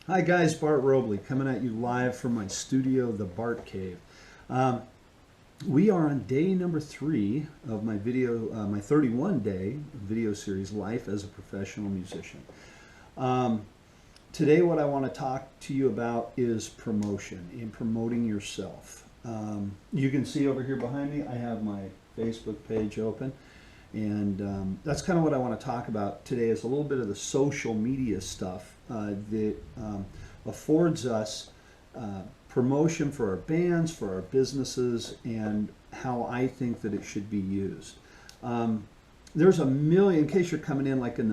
Hi guys, Bart Robley coming at you live from my studio, the Bart Cave. Um, we are on day number 3 of my my 31-day video series, Life as a Professional Musician. Um, Today what I want to talk to you about is promotion and promoting yourself. You can see over here behind me, I have my Facebook page open. And that's kind of what I want to talk about today is a little bit of the social media stuff that affords us promotion for our bands, for our businesses, and how I think that it should be used. There's a million, in case you're coming in like in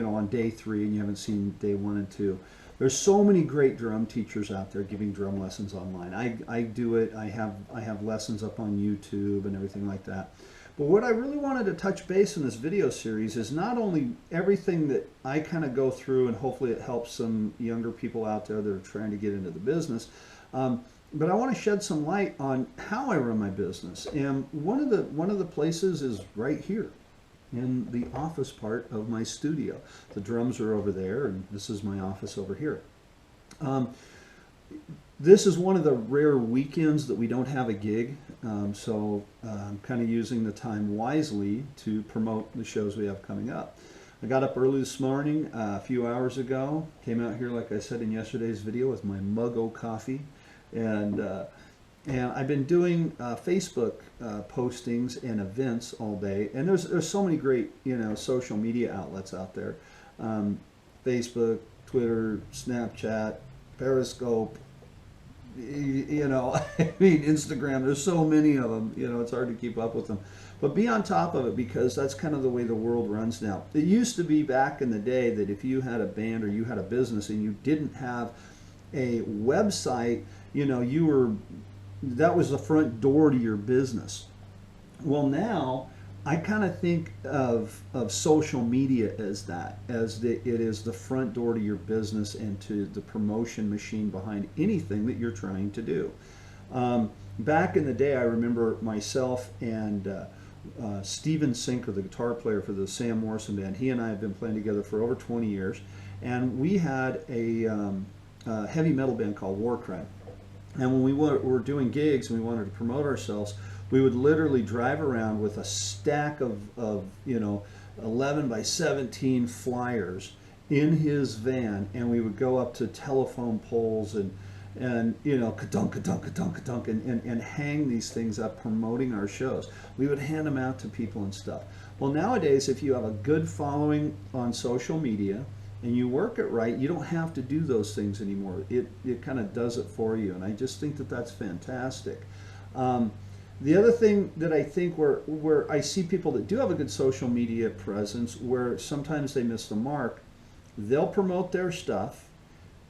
on day 3 and you haven't seen day 1 and 2, there's so many great drum teachers out there giving drum lessons online. I do it. I have lessons up on YouTube and everything like that. But what I really wanted to touch base in this video series is not only everything that I kind of go through, and hopefully it helps some younger people out there that are trying to get into the business, but I want to shed some light on how I run my business. And one of the places is right here in the office part of my studio. The drums are over there, and this is my office over here. This is one of the rare weekends that we don't have a gig, so I'm kind of using the time wisely to promote the shows we have coming up. I got up early this morning, a few hours ago, came out here like I said in yesterday's video with my mug o' coffee, and I've been doing Facebook postings and events all day, and there's so many great social media outlets out there, Facebook, Twitter, Snapchat, Periscope. I mean, Instagram, there's so many of them, it's hard to keep up with them. But be on top of it, because that's kind of the way the world runs now. It used to be back in the day that if you had a band or you had a business and you didn't have a website, that was the front door to your business. Well, now I kind of think of social media as it is the front door to your business and to the promotion machine behind anything that you're trying to do. Back in the day, I remember myself and Steven Sinker, the guitar player for the Sam Morrison band. He and I have been playing together for over 20 years, and we had a heavy metal band called Warcry. And when we were doing gigs and we wanted to promote ourselves, we would literally drive around with a stack of 11 by 17 flyers in his van, and we would go up to telephone poles and ka-dunk, ka-dunk, ka-dunk, ka-dunk, and hang these things up promoting our shows. We would hand them out to people and stuff. Well, nowadays, if you have a good following on social media and you work it right, you don't have to do those things anymore. It kind of does it for you, and I just think that that's fantastic. The other thing that I think where I see people that do have a good social media presence, where sometimes they miss the mark, they'll promote their stuff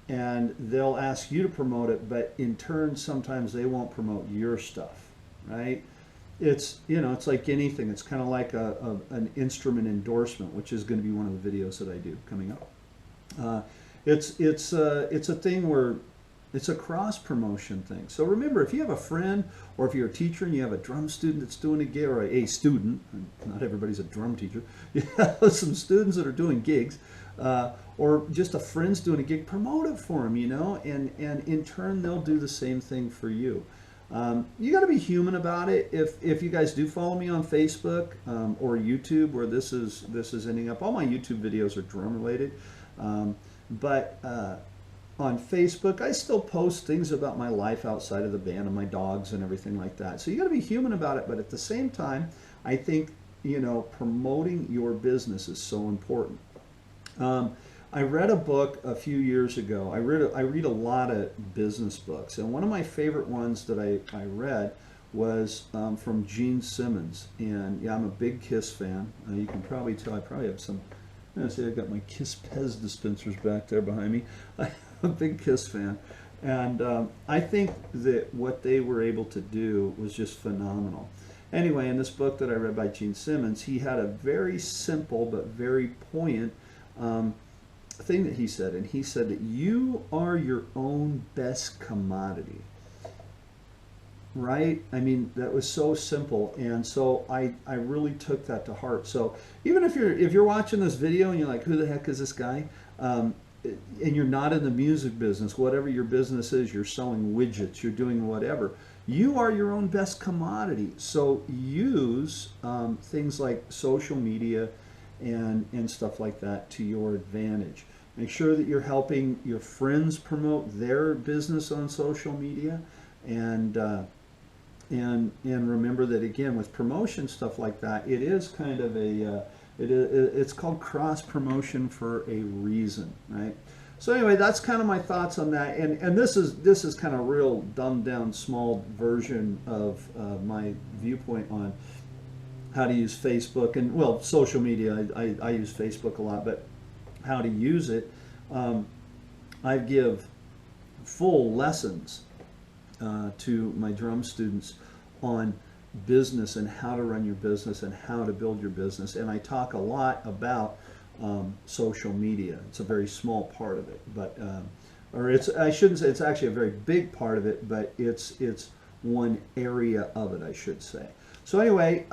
and they'll ask you to promote it, but in turn sometimes they won't promote your stuff, right? It's like anything. It's kind of like an instrument endorsement, which is going to be one of the videos that I do coming up. It's a thing where it's a cross promotion thing. So remember, if you have a friend or if you're a teacher and you have a drum student that's doing a gig, or a student, not everybody's a drum teacher, you have some students that are doing gigs, or just a friend's doing a gig, promote it for them, and in turn they'll do the same thing for you. You got to be human about it. If you guys do follow me on Facebook or YouTube, where this is ending up, all my YouTube videos are drum related, but on Facebook, I still post things about my life outside of the band and my dogs and everything like that. So you got to be human about it, but at the same time, I think promoting your business is so important. I read a book a few years ago. I read a lot of business books, and one of my favorite ones that I read was from Gene Simmons. And yeah, I'm a big Kiss fan. You can probably tell I probably have some. I've got my Kiss Pez dispensers back there behind me. I'm a big Kiss fan, and I think that what they were able to do was just phenomenal. Anyway, in this book that I read by Gene Simmons, he had a very simple but very poignant thing that he said, and he said that you are your own best commodity. Right? I mean, that was so simple, and so I really took that to heart. So even if you're watching this video and you're like, who the heck is this guy? and you're not in the music business, whatever your business is, you're selling widgets, you're doing whatever, you are your own best commodity. So use things like social media and stuff like that to your advantage. Make sure that you're helping your friends promote their business on social media, and remember that, again, with promotion stuff like that, it is kind of a it's called cross promotion for a reason, right? So anyway, that's kind of my thoughts on that, and this is kind of a real dumbed down small version of my viewpoint on how to use Facebook and, well, social media. I use Facebook a lot, but how to use it. I give full lessons to my drum students on business and how to run your business and how to build your business, and I talk a lot about social media. It's a very small part of it, but or I shouldn't say it's actually a very big part of it, but it's one area of it, I should say. So anyway,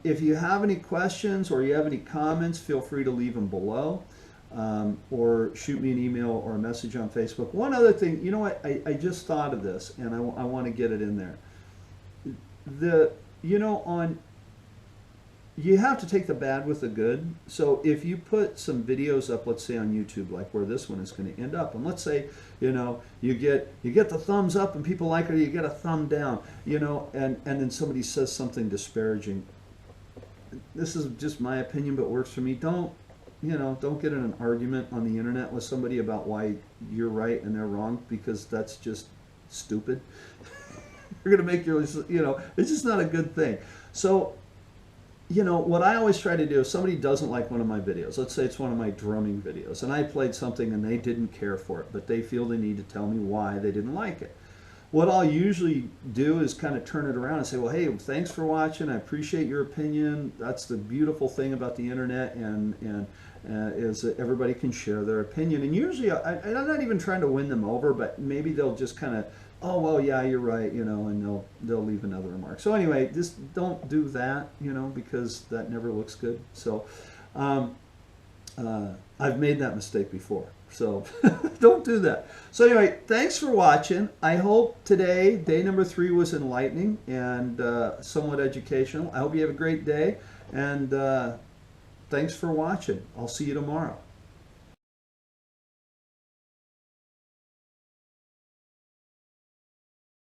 if you have any questions or you have any comments, feel free to leave them below, or shoot me an email or a message on Facebook. One other thing, you know what, I just thought of this, and I want to get it in there. You have to take the bad with the good. So if you put some videos up, let's say on YouTube, like where this one is going to end up, and let's say, you get the thumbs up and people like it, or you get a thumb down, and then somebody says something disparaging. This is just my opinion, but works for me. Don't get in an argument on the internet with somebody about why you're right and they're wrong, because that's just stupid. You're going to make it's just not a good thing. So, what I always try to do, if somebody doesn't like one of my videos, let's say it's one of my drumming videos, and I played something and they didn't care for it, but they feel they need to tell me why they didn't like it. What I'll usually do is kind of turn it around and say, well, hey, thanks for watching. I appreciate your opinion. That's the beautiful thing about the internet, and is that everybody can share their opinion. And usually, I'm not even trying to win them over, but maybe they'll just kind of, oh, well, yeah, you're right, and they'll leave another remark. So anyway, just don't do that, because that never looks good. So I've made that mistake before, so don't do that. So anyway, thanks for watching. I hope today, day number 3, was enlightening and somewhat educational. I hope you have a great day, and thanks for watching. I'll see you tomorrow.